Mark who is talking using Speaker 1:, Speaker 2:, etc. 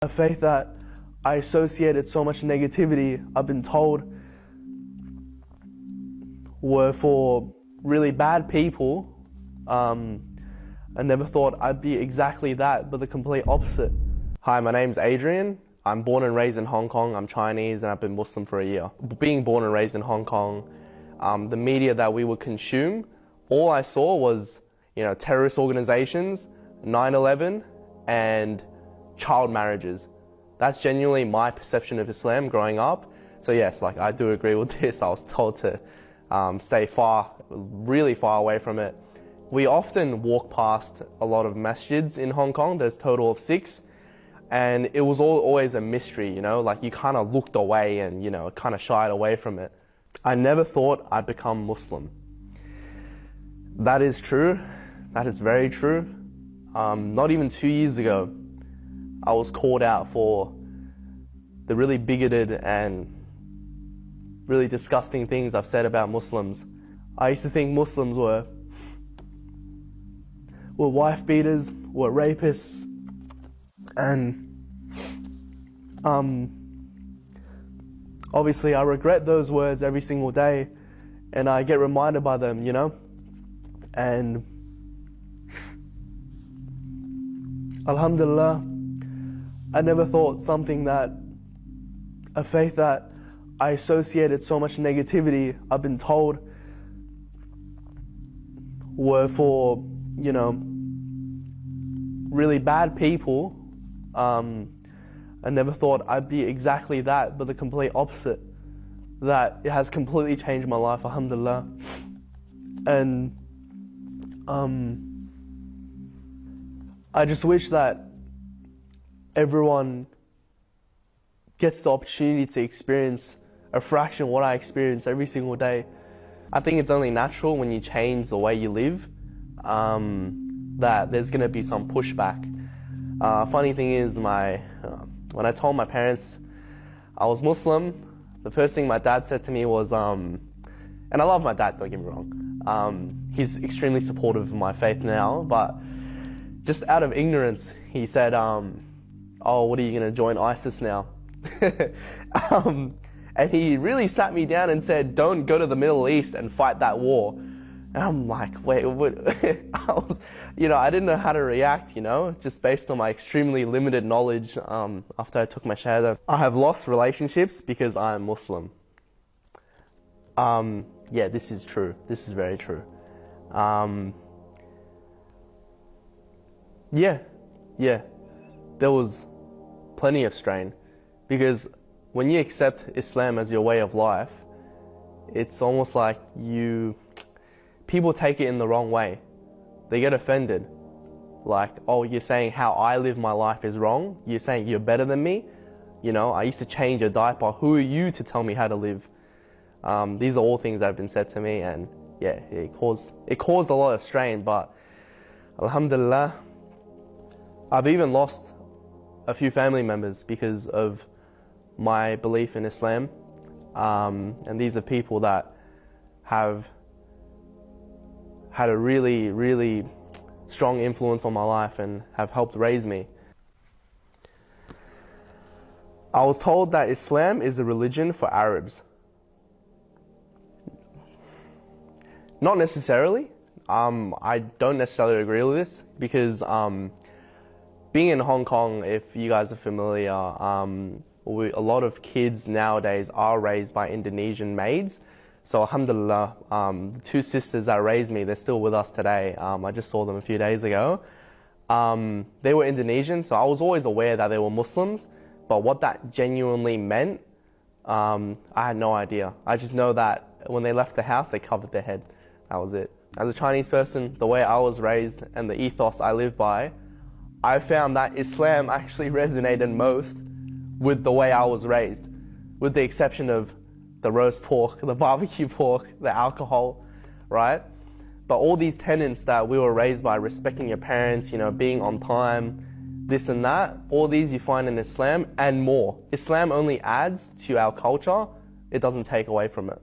Speaker 1: A faith that I associated so much negativity, I've been told, were for really bad people. I never thought I'd be exactly that, but the complete opposite. Hi, my name's Adrian. I'm born and raised in Hong Kong. I'm Chinese and I've been Muslim for a year. Being born and raised in Hong Kong, the media that we would consume, all I saw was, terrorist organizations, 9/11, and child marriages. That's genuinely my perception of Islam growing up. So yes, I do agree with this. I was told to stay really far away from it. We often walk past a lot of masjids in Hong Kong. There's a total of 6. And it was always a mystery, you kind of looked away and, kind of shied away from it. I never thought I'd become Muslim. That is true. That is very true. Not even 2 years ago, I was called out for the really bigoted and really disgusting things I've said about Muslims. I used to think Muslims were wife beaters, were rapists, and obviously I regret those words every single day, and I get reminded by them, and Alhamdulillah, I never thought a faith that I associated so much negativity, I've been told, were for, really bad people. I never thought I'd be exactly that, but the complete opposite. That it has completely changed my life, alhamdulillah. And I just wish that everyone gets the opportunity to experience a fraction of what I experience every single day. I think it's only natural when you change the way you live that there's going to be some pushback. Funny thing is, when I told my parents I was Muslim, the first thing my dad said to me was, and I love my dad, don't get me wrong, he's extremely supportive of my faith now, but just out of ignorance, he said, oh, what are you going to join ISIS now? And he really sat me down and said, don't go to the Middle East and fight that war. And I'm like, wait, what? I didn't know how to react, just based on my extremely limited knowledge after I took my shahada. I have lost relationships because I am Muslim. Yeah, this is true. This is very true. Yeah, there was plenty of strain, because when you accept Islam as your way of life, it's almost like people take it in the wrong way. They get offended. Like, oh, you're saying how I live my life is wrong? You're saying you're better than me? I used to change a diaper. Who are you to tell me how to live? These are all things that have been said to me, and yeah, it caused a lot of strain, but alhamdulillah, I've even lost a few family members because of my belief in Islam. And these are people that have had a really, really strong influence on my life and have helped raise me. I was told that Islam is a religion for Arabs. Not necessarily. I don't necessarily agree with this, because being in Hong Kong, if you guys are familiar, a lot of kids nowadays are raised by Indonesian maids. So alhamdulillah, the 2 sisters that raised me, they're still with us today. I just saw them a few days ago. They were Indonesian, so I was always aware that they were Muslims, but what that genuinely meant, I had no idea. I just know that when they left the house, they covered their head. That was it. As a Chinese person, the way I was raised and the ethos I live by, I found that Islam actually resonated most with the way I was raised, with the exception of the roast pork, the barbecue pork, the alcohol, right? But all these tenets that we were raised by, respecting your parents, being on time, this and that, all these you find in Islam and more. Islam only adds to our culture, it doesn't take away from it.